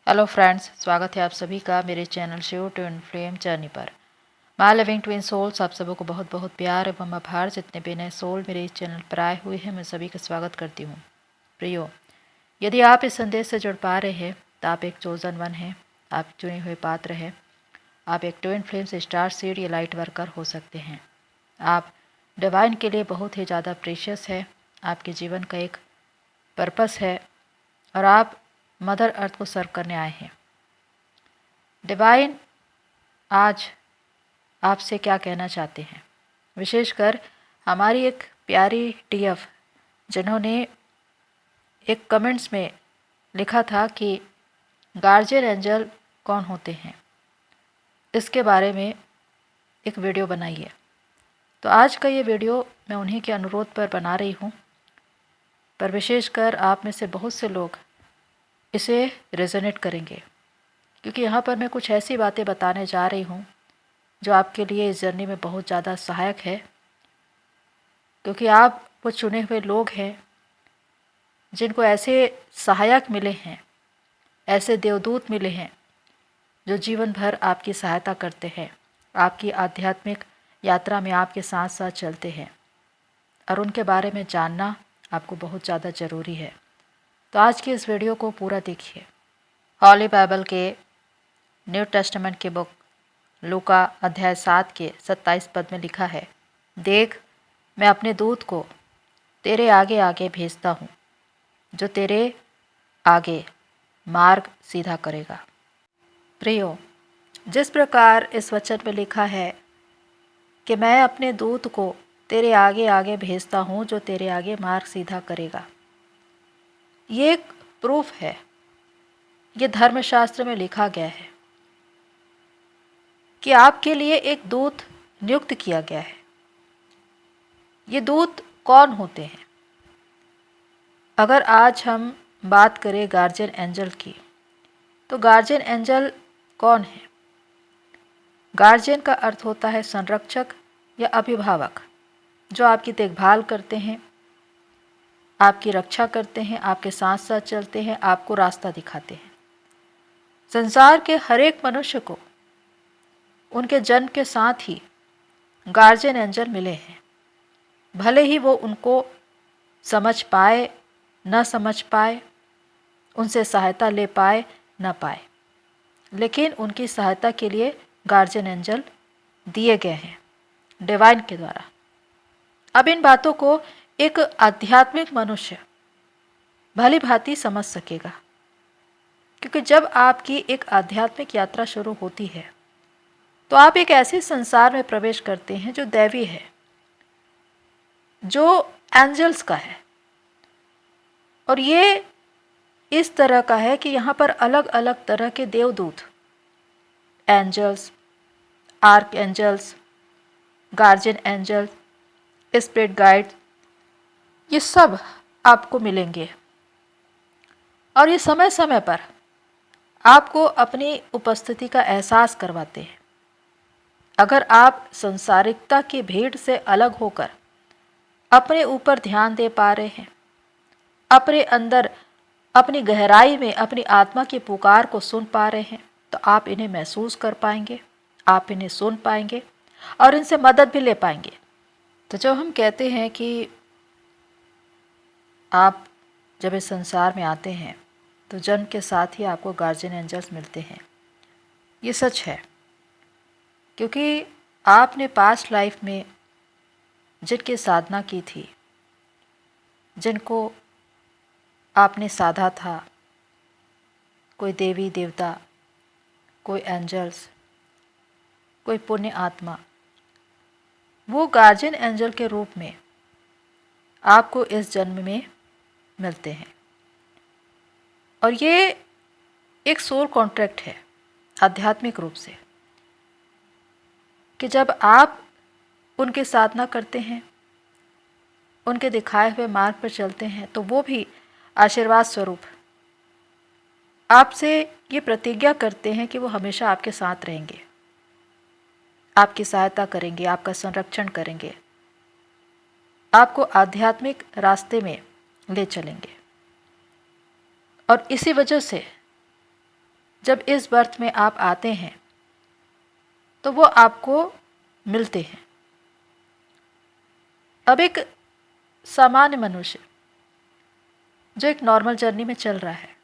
Hello friends, स्वागत है आप सभी का मेरे channel Shiv twin flame journey पर। माय लिविंग ट्विन सोल्स, आप सबों को बहुत बहुत प्यार एवं आभार। जितने भी नए सोल मेरे इस चैनल पर आए हुए हैं, मैं सभी का स्वागत करती हूँ। प्रियो, यदि आप इस संदेश से जुड़ पा रहे हैं तो आप एक चोजन वन हैं, आप चुने हुए पात्र हैं। आप एक ट्विन फ्लेम्स स्टार सीड या लाइट वर्कर हो सकते हैं। आप डिवाइन के लिए बहुत ही ज़्यादा प्रीशियस है। आपके जीवन का एक पर्पस है और आप मदर अर्थ को सर्व करने आए हैं। डिवाइन आज आपसे क्या कहना चाहते हैं, विशेषकर हमारी एक प्यारी टीएफ जिन्होंने एक कमेंट्स में लिखा था कि गार्जियन एंजल कौन होते हैं, इसके बारे में एक वीडियो बनाइए। तो आज का ये वीडियो मैं उन्हीं के अनुरोध पर बना रही हूँ, पर विशेषकर आप में से बहुत से लोग इसे रेजोनेट करेंगे, क्योंकि यहाँ पर मैं कुछ ऐसी बातें बताने जा रही हूँ जो आपके लिए इस जर्नी में बहुत ज़्यादा सहायक है। क्योंकि आप वो चुने हुए लोग हैं जिनको ऐसे सहायक मिले हैं, ऐसे देवदूत मिले हैं जो जीवन भर आपकी सहायता करते हैं, आपकी आध्यात्मिक यात्रा में आपके साथ साथ चलते हैं, और उनके बारे में जानना आपको बहुत ज़्यादा ज़रूरी है। तो आज की इस वीडियो को पूरा देखिए। हॉली बाइबल के न्यू टेस्टामेंट की बुक लूका अध्याय 7 के 27 पद में लिखा है, देख, मैं अपने दूत को तेरे आगे आगे भेजता हूँ, जो तेरे आगे मार्ग सीधा करेगा। प्रियो, जिस प्रकार इस वचन में लिखा है कि मैं अपने दूत को तेरे आगे आगे भेजता हूँ, जो तेरे आगे मार्ग सीधा करेगा, ये एक प्रूफ है, ये धर्मशास्त्र में लिखा गया है कि आपके लिए एक दूत नियुक्त किया गया है। ये दूत कौन होते हैं? अगर आज हम बात करें गार्जियन एंजल की, तो गार्जियन एंजल कौन है? गार्जियन का अर्थ होता है संरक्षक या अभिभावक, जो आपकी देखभाल करते हैं, आपकी रक्षा करते हैं, आपके साथ साथ चलते हैं, आपको रास्ता दिखाते हैं। संसार के हर एक मनुष्य को उनके जन्म के साथ ही गार्जियन एंजल मिले हैं। भले ही वो उनको समझ पाए न समझ पाए, उनसे सहायता ले पाए न पाए, लेकिन उनकी सहायता के लिए गार्जियन एंजल दिए गए हैं डिवाइन के द्वारा। अब इन बातों को एक आध्यात्मिक मनुष्य भली भांति समझ सकेगा, क्योंकि जब आपकी एक आध्यात्मिक यात्रा शुरू होती है तो आप एक ऐसे संसार में प्रवेश करते हैं जो दैवी है, जो एंजल्स का है। और ये इस तरह का है कि यहाँ पर अलग अलग तरह के देवदूत, angels, arch angels, guardian angel, spirit guide, ये सब आपको मिलेंगे। और ये समय समय पर आपको अपनी उपस्थिति का एहसास करवाते हैं। अगर आप संसारिकता की भीड़ से अलग होकर अपने ऊपर ध्यान दे पा रहे हैं, अपने अंदर अपनी गहराई में अपनी आत्मा की पुकार को सुन पा रहे हैं, तो आप इन्हें महसूस कर पाएंगे, आप इन्हें सुन पाएंगे और इनसे मदद भी ले पाएंगे। तो जब हम कहते हैं कि आप जब इस संसार में आते हैं तो जन्म के साथ ही आपको गार्जियन एंजल्स मिलते हैं, ये सच है। क्योंकि आपने पास्ट लाइफ में जिनकी साधना की थी, जिनको आपने साधा था, कोई देवी देवता, कोई एंजल्स, कोई पुण्य आत्मा, वो गार्जियन एंजल के रूप में आपको इस जन्म में मिलते हैं। और ये एक सोल कॉन्ट्रैक्ट है आध्यात्मिक रूप से, कि जब आप उनकी साधना करते हैं, उनके दिखाए हुए मार्ग पर चलते हैं, तो वो भी आशीर्वाद स्वरूप आपसे ये प्रतिज्ञा करते हैं कि वो हमेशा आपके साथ रहेंगे, आपकी सहायता करेंगे, आपका संरक्षण करेंगे, आपको आध्यात्मिक रास्ते में ले चलेंगे। और इसी वजह से जब इस बर्थ में आप आते हैं तो वो आपको मिलते हैं। अब एक सामान्य मनुष्य जो एक नॉर्मल जर्नी में चल रहा है,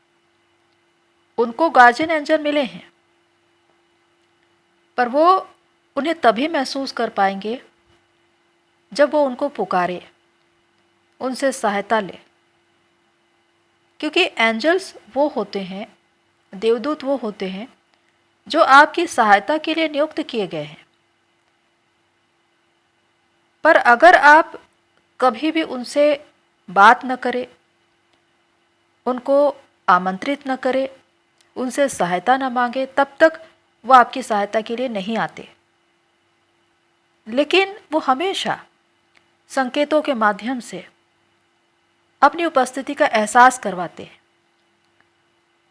उनको गार्जियन एंजल मिले हैं, पर वो उन्हें तभी महसूस कर पाएंगे जब वो उनको पुकारे, उनसे सहायता ले। क्योंकि एंजल्स वो होते हैं, देवदूत वो होते हैं जो आपकी सहायता के लिए नियुक्त किए गए हैं। पर अगर आप कभी भी उनसे बात न करें, उनको आमंत्रित न करें, उनसे सहायता न मांगे, तब तक वो आपकी सहायता के लिए नहीं आते। लेकिन वो हमेशा संकेतों के माध्यम से अपनी उपस्थिति का एहसास करवाते हैं।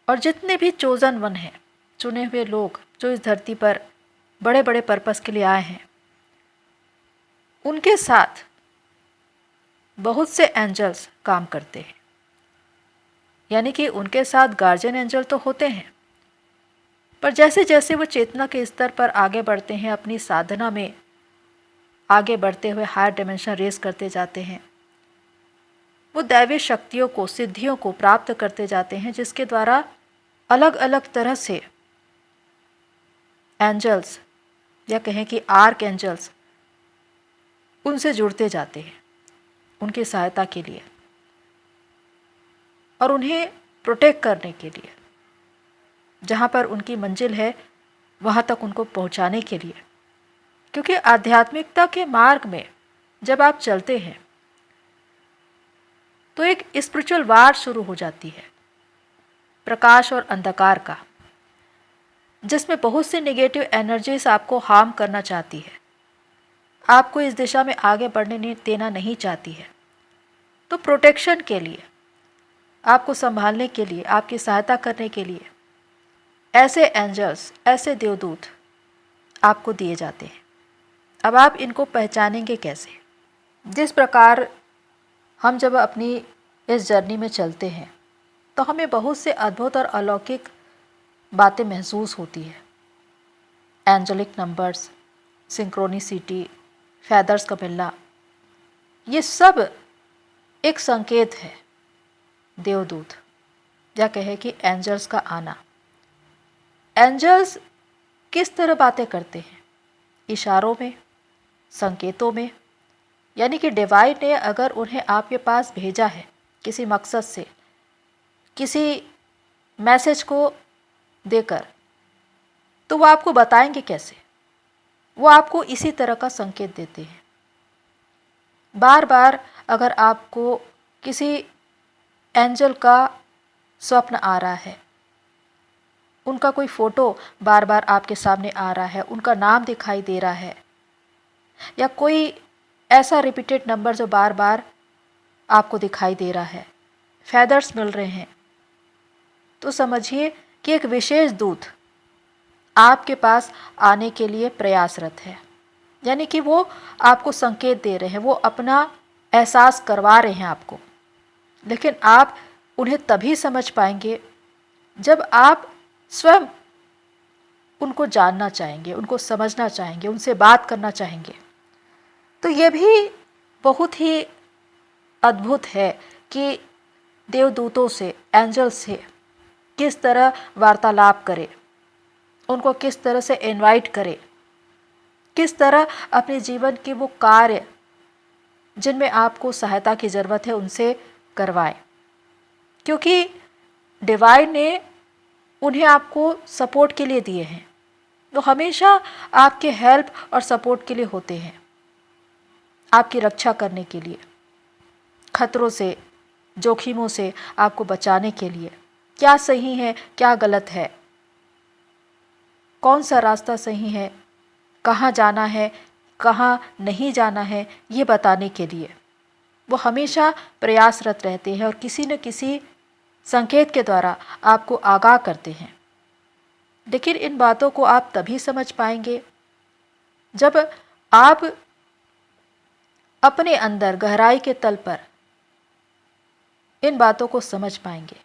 और जितने भी चोजन वन हैं, चुने हुए लोग जो इस धरती पर बड़े बड़े पर्पस के लिए आए हैं, उनके साथ बहुत से एंजल्स काम करते हैं। यानी कि उनके साथ गार्जियन एंजल तो होते हैं, पर जैसे जैसे वो चेतना के स्तर पर आगे बढ़ते हैं, अपनी साधना में आगे बढ़ते हुए हायर डिमेंशन रेस करते जाते हैं, वो दैवीय शक्तियों को, सिद्धियों को प्राप्त करते जाते हैं, जिसके द्वारा अलग अलग तरह से एंजल्स या कहें कि आर्क एंजल्स उनसे जुड़ते जाते हैं उनकी सहायता के लिए और उन्हें प्रोटेक्ट करने के लिए, जहाँ पर उनकी मंजिल है वहाँ तक उनको पहुँचाने के लिए। क्योंकि आध्यात्मिकता के मार्ग में जब आप चलते हैं तो एक स्पिरिचुअल वार शुरू हो जाती है, प्रकाश और अंधकार का, जिसमें बहुत सी नेगेटिव एनर्जीज आपको हार्म करना चाहती है, आपको इस दिशा में आगे बढ़ने देना नहीं चाहती है। तो प्रोटेक्शन के लिए, आपको संभालने के लिए, आपकी सहायता करने के लिए ऐसे एंजल्स, ऐसे देवदूत आपको दिए जाते हैं। अब आप इनको पहचानेंगे कैसे? जिस प्रकार हम जब अपनी इस जर्नी में चलते हैं तो हमें बहुत से अद्भुत और अलौकिक बातें महसूस होती है। एंजेलिक नंबर्स, सिंक्रोनिसिटी, फैदर्स का मिलना, ये सब एक संकेत है देवदूत या कहे कि एंजल्स का आना। एंजल्स किस तरह बातें करते हैं? इशारों में, संकेतों में। यानी कि डिवाइन ने अगर उन्हें आपके पास भेजा है किसी मकसद से, किसी मैसेज को देकर, तो वो आपको बताएंगे कैसे? वो आपको इसी तरह का संकेत देते हैं। बार बार अगर आपको किसी एंजल का स्वप्न आ रहा है, उनका कोई फ़ोटो बार बार आपके सामने आ रहा है, उनका नाम दिखाई दे रहा है, या कोई ऐसा रिपीटेड नंबर जो बार बार आपको दिखाई दे रहा है, फैदर्स मिल रहे हैं, तो समझिए कि एक विशेष दूत आपके पास आने के लिए प्रयासरत है। यानी कि वो आपको संकेत दे रहे हैं, वो अपना एहसास करवा रहे हैं आपको। लेकिन आप उन्हें तभी समझ पाएंगे जब आप स्वयं उनको जानना चाहेंगे, उनको समझना चाहेंगे, उनसे बात करना चाहेंगे। तो ये भी बहुत ही अद्भुत है कि देवदूतों से, एंजल से किस तरह वार्तालाप करें, उनको किस तरह से इनवाइट करें, किस तरह अपने जीवन के वो कार्य जिनमें आपको सहायता की ज़रूरत है उनसे करवाएं। क्योंकि डिवाइन ने उन्हें आपको सपोर्ट के लिए दिए हैं, वो हमेशा आपके हेल्प और सपोर्ट के लिए होते हैं, आपकी रक्षा करने के लिए, खतरों से, जोखिमों से आपको बचाने के लिए। क्या सही है, क्या गलत है, कौन सा रास्ता सही है, कहाँ जाना है, कहाँ नहीं जाना है, ये बताने के लिए वो हमेशा प्रयासरत रहते हैं और किसी न किसी संकेत के द्वारा आपको आगाह करते हैं। लेकिन इन बातों को आप तभी समझ पाएंगे जब आप अपने अंदर गहराई के तल पर इन बातों को समझ पाएंगे।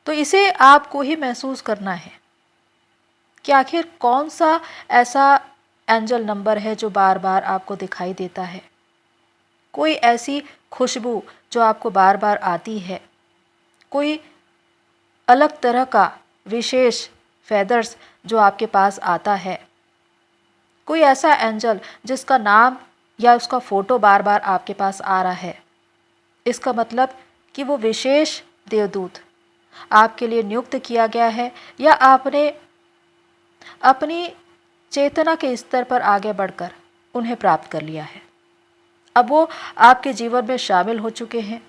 तो इसे आपको ही महसूस करना है कि आखिर कौन सा ऐसा एंजल नंबर है जो बार बार आपको दिखाई देता है, कोई ऐसी खुशबू जो आपको बार बार आती है, कोई अलग तरह का विशेष फेदर्स जो आपके पास आता है, कोई ऐसा एंजल जिसका नाम या उसका फ़ोटो बार बार आपके पास आ रहा है। इसका मतलब कि वो विशेष देवदूत आपके लिए नियुक्त किया गया है या आपने अपनी चेतना के स्तर पर आगे बढ़कर उन्हें प्राप्त कर लिया है। अब वो आपके जीवन में शामिल हो चुके हैं,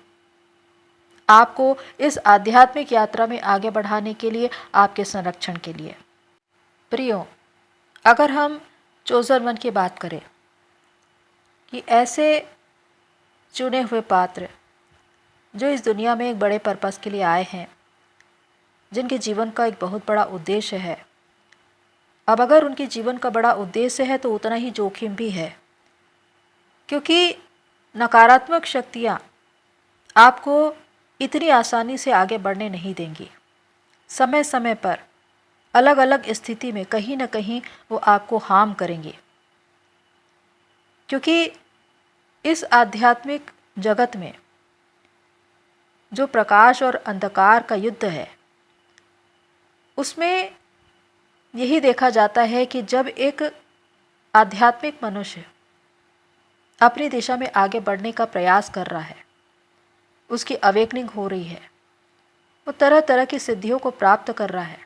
आपको इस आध्यात्मिक यात्रा में आगे बढ़ाने के लिए, आपके संरक्षण के लिए। प्रियो, अगर हम चोजन वन की बात करें कि ऐसे चुने हुए पात्र जो इस दुनिया में एक बड़े पर्पस के लिए आए हैं, जिनके जीवन का एक बहुत बड़ा उद्देश्य है। अब अगर उनके जीवन का बड़ा उद्देश्य है तो उतना ही जोखिम भी है, क्योंकि नकारात्मक शक्तियाँ आपको इतनी आसानी से आगे बढ़ने नहीं देंगी। समय समय पर अलग अलग स्थिति में कहीं न कहीं वो आपको हार्म करेंगे, क्योंकि इस आध्यात्मिक जगत में जो प्रकाश और अंधकार का युद्ध है, उसमें यही देखा जाता है कि जब एक आध्यात्मिक मनुष्य अपनी दिशा में आगे बढ़ने का प्रयास कर रहा है, उसकी अवेकनिंग हो रही है, वो तरह तरह की सिद्धियों को प्राप्त कर रहा है,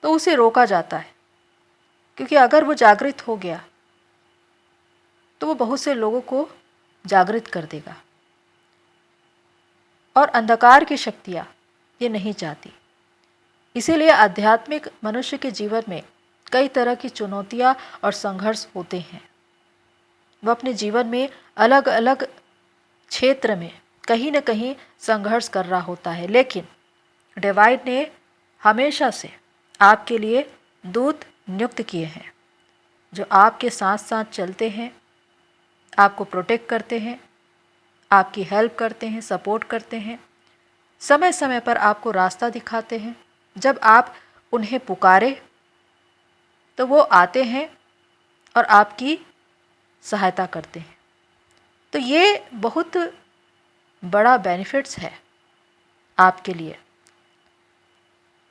तो उसे रोका जाता है, क्योंकि अगर वो जागृत हो गया तो वो बहुत से लोगों को जागृत कर देगा। और अंधकार की शक्तियाँ ये नहीं चाहती। इसीलिए आध्यात्मिक मनुष्य के जीवन में कई तरह की चुनौतियाँ और संघर्ष होते हैं। वह अपने जीवन में अलग अलग क्षेत्र में कहीं न कहीं संघर्ष कर रहा होता है, लेकिन डिवाइन ने हमेशा से आपके लिए दूत नियुक्त किए हैं, जो आपके साथ साथ चलते हैं, आपको प्रोटेक्ट करते हैं, आपकी हेल्प करते हैं, सपोर्ट करते हैं, समय समय पर आपको रास्ता दिखाते हैं। जब आप उन्हें पुकारे तो वो आते हैं और आपकी सहायता करते हैं। तो ये बहुत बड़ा बेनिफिट्स है आपके लिए।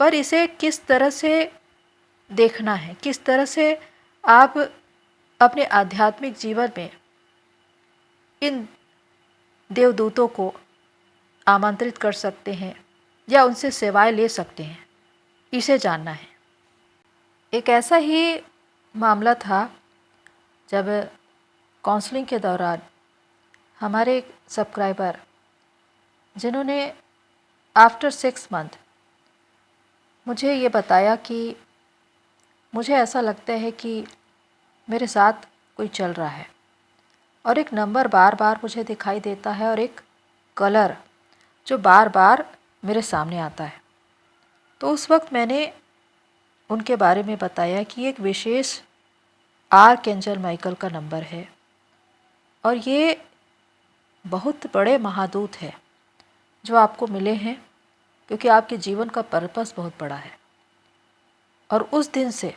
पर इसे किस तरह से देखना है, किस तरह से आप अपने आध्यात्मिक जीवन में इन देवदूतों को आमंत्रित कर सकते हैं या उनसे सेवाएं ले सकते हैं, इसे जानना है। एक ऐसा ही मामला था जब काउंसलिंग के दौरान हमारे एक सब्सक्राइबर, जिन्होंने आफ्टर 6 मंथ मुझे ये बताया कि मुझे ऐसा लगता है कि मेरे साथ कोई चल रहा है और एक नंबर बार बार मुझे दिखाई देता है और एक कलर जो बार बार मेरे सामने आता है। तो उस वक्त मैंने उनके बारे में बताया कि एक विशेष आर्कएंजल माइकल का नंबर है और ये बहुत बड़े महादूत है जो आपको मिले हैं, क्योंकि आपके जीवन का पर्पस बहुत बड़ा है। और उस दिन से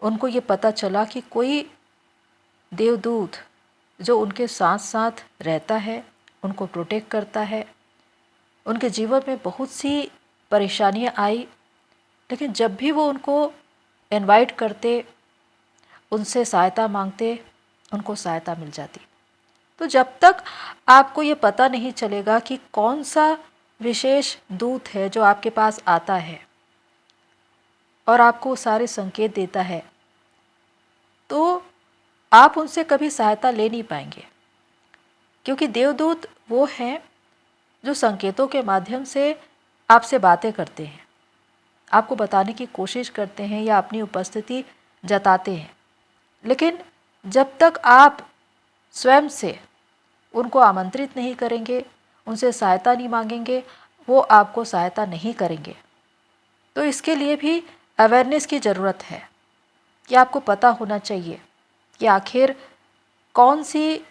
उनको ये पता चला कि कोई देवदूत जो उनके साथ साथ रहता है, उनको प्रोटेक्ट करता है। उनके जीवन में बहुत सी परेशानियां आई, लेकिन जब भी वो उनको इनवाइट करते, उनसे सहायता मांगते, उनको सहायता मिल जाती। तो जब तक आपको ये पता नहीं चलेगा कि कौन सा विशेष दूत है जो आपके पास आता है और आपको सारे संकेत देता है, तो आप उनसे कभी सहायता ले नहीं पाएंगे। क्योंकि देवदूत वो हैं जो संकेतों के माध्यम से आपसे बातें करते हैं, आपको बताने की कोशिश करते हैं या अपनी उपस्थिति जताते हैं। लेकिन जब तक आप स्वयं से उनको आमंत्रित नहीं करेंगे, उनसे सहायता नहीं मांगेंगे, वो आपको सहायता नहीं करेंगे। तो इसके लिए भी अवेयरनेस की ज़रूरत है कि आपको पता होना चाहिए कि आखिर कौन सी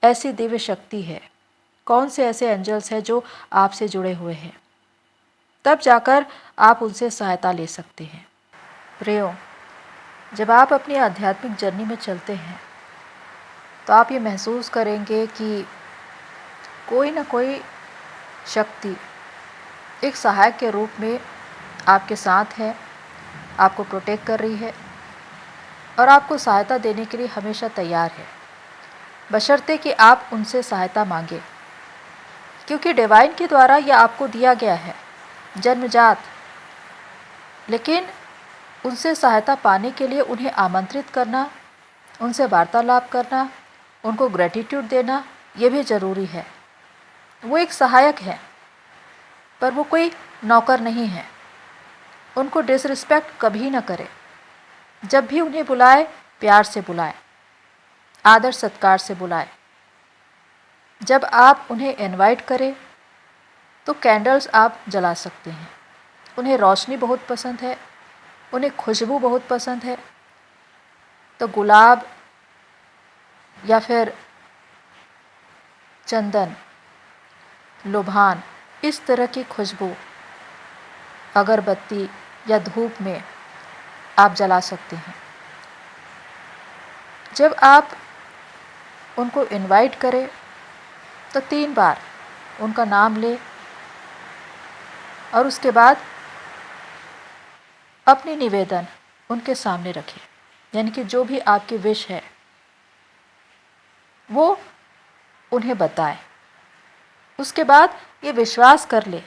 ऐसी दिव्य शक्ति है, कौन से ऐसे एंजल्स हैं जो आपसे जुड़े हुए हैं। तब जाकर आप उनसे सहायता ले सकते हैं। प्रियो, जब आप अपनी आध्यात्मिक जर्नी में चलते हैं तो आप ये महसूस करेंगे कि कोई ना कोई शक्ति एक सहायक के रूप में आपके साथ है, आपको प्रोटेक्ट कर रही है और आपको सहायता देने के लिए हमेशा तैयार है, बशर्ते कि आप उनसे सहायता मांगे, क्योंकि डिवाइन के द्वारा यह आपको दिया गया है जन्मजात। लेकिन उनसे सहायता पाने के लिए उन्हें आमंत्रित करना, उनसे वार्तालाप करना, उनको ग्रेटिट्यूड देना, ये भी ज़रूरी है। वो एक सहायक है, पर वो कोई नौकर नहीं है। उनको डिसरिस्पेक्ट कभी ना करें। जब भी उन्हें बुलाए, प्यार से बुलाए, आदर सत्कार से बुलाए। जब आप उन्हें इनवाइट करें तो कैंडल्स आप जला सकते हैं। उन्हें रोशनी बहुत पसंद है, उन्हें खुशबू बहुत पसंद है, तो गुलाब या फिर चंदन, लुभान, इस तरह की खुशबू अगरबत्ती या धूप में आप जला सकते हैं। जब आप उनको इनवाइट करें तो 3 बार उनका नाम लें और उसके बाद अपनी निवेदन उनके सामने रखें, यानी कि जो भी आपकी विश है वो उन्हें बताएं। उसके बाद ये विश्वास कर ले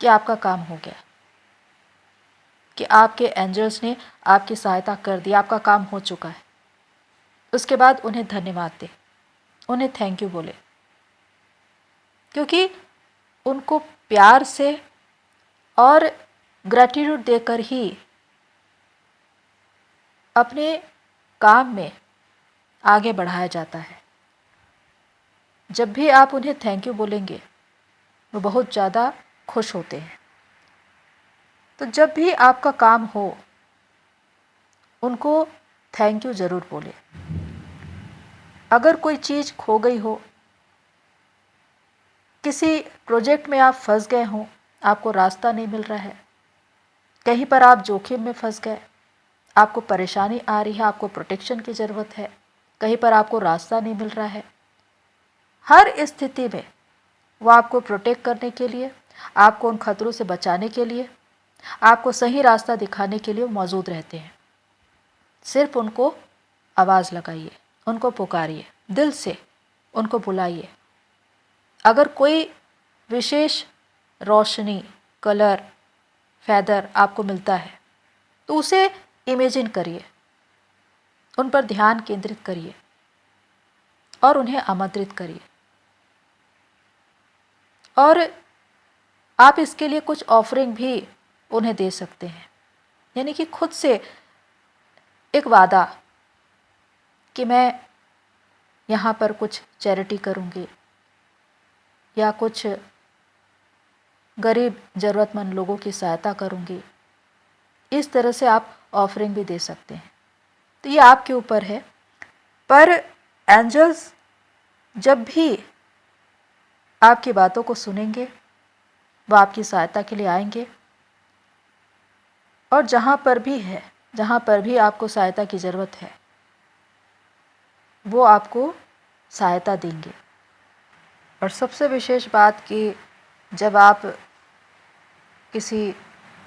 कि आपका काम हो गया, कि आपके एंजल्स ने आपकी सहायता कर दी, आपका काम हो चुका है। उसके बाद उन्हें धन्यवाद दें, उन्हें थैंक यू बोले, क्योंकि उनको प्यार से और ग्रैटिट्यूड देकर ही अपने काम में आगे बढ़ाया जाता है। जब भी आप उन्हें थैंक यू बोलेंगे वो बहुत ज़्यादा खुश होते हैं। तो जब भी आपका काम हो उनको थैंक यू ज़रूर बोले। अगर कोई चीज़ खो गई हो, किसी प्रोजेक्ट में आप फंस गए हों, आपको रास्ता नहीं मिल रहा है, कहीं पर आप जोखिम में फंस गए, आपको परेशानी आ रही है, आपको प्रोटेक्शन की ज़रूरत है, कहीं पर आपको रास्ता नहीं मिल रहा है, हर स्थिति में वो आपको प्रोटेक्ट करने के लिए, आपको उन खतरों से बचाने के लिए, आपको सही रास्ता दिखाने के लिए मौजूद रहते हैं। सिर्फ उनको आवाज़ लगाइए, उनको पुकारिए, दिल से उनको बुलाइए। अगर कोई विशेष रोशनी, कलर, फैदर आपको मिलता है तो उसे इमेजिन करिए, उन पर ध्यान केंद्रित करिए और उन्हें आमंत्रित करिए। और आप इसके लिए कुछ ऑफरिंग भी उन्हें दे सकते हैं, यानी कि खुद से एक वादा कि मैं यहाँ पर कुछ चैरिटी करूँगी या कुछ गरीब ज़रूरतमंद लोगों की सहायता करूँगी। इस तरह से आप ऑफरिंग भी दे सकते हैं। तो ये आपके ऊपर है। पर एंजल्स जब भी आपकी बातों को सुनेंगे वो आपकी सहायता के लिए आएंगे और जहाँ पर भी आपको सहायता की ज़रूरत है वो आपको सहायता देंगे। और सबसे विशेष बात कि जब आप किसी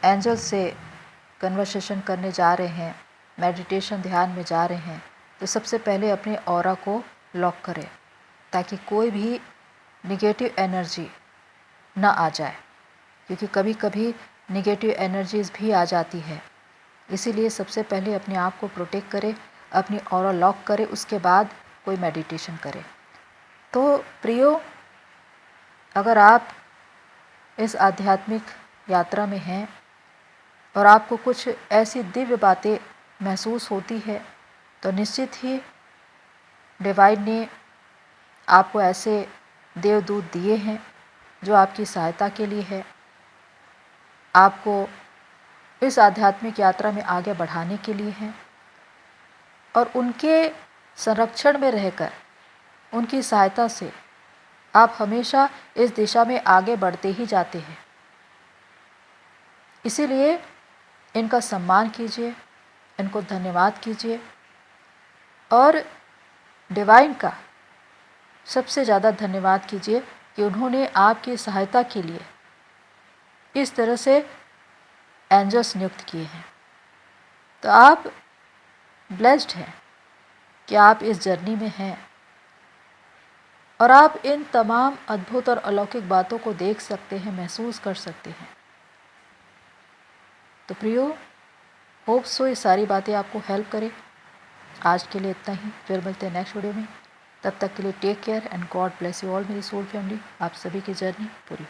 एंजल से कन्वर्सेशन करने जा रहे हैं, मेडिटेशन ध्यान में जा रहे हैं, तो सबसे पहले अपने ऑरा को लॉक करें ताकि कोई भी निगेटिव एनर्जी ना आ जाए, क्योंकि कभी कभी निगेटिव एनर्जीज़ भी आ जाती है। इसीलिए सबसे पहले अपने आप को प्रोटेक्ट करें, अपनी ऑरा लॉक करें, उसके बाद कोई मेडिटेशन करें। तो प्रियो, अगर आप इस आध्यात्मिक यात्रा में हैं और आपको कुछ ऐसी दिव्य बातें महसूस होती है तो निश्चित ही डिवाइन ने आपको ऐसे देवदूत दिए हैं जो आपकी सहायता के लिए है, आपको इस आध्यात्मिक यात्रा में आगे बढ़ाने के लिए हैं। और उनके संरक्षण में रहकर, उनकी सहायता से आप हमेशा इस दिशा में आगे बढ़ते ही जाते हैं। इसीलिए इनका सम्मान कीजिए, इनको धन्यवाद कीजिए और डिवाइन का सबसे ज़्यादा धन्यवाद कीजिए कि उन्होंने आपकी सहायता के लिए इस तरह से एंजल्स नियुक्त किए हैं। तो आप ब्लेस्ड हैं कि आप इस जर्नी में हैं और आप इन तमाम अद्भुत और अलौकिक बातों को देख सकते हैं, महसूस कर सकते हैं। तो प्रियो, होप सो ये सारी बातें आपको हेल्प करें। आज के लिए इतना ही, फिर मिलते हैं नेक्स्ट वीडियो में। तब तक के लिए take care and God bless you all मेरी सोल फैमिली। आप सभी की जर्नी पूरी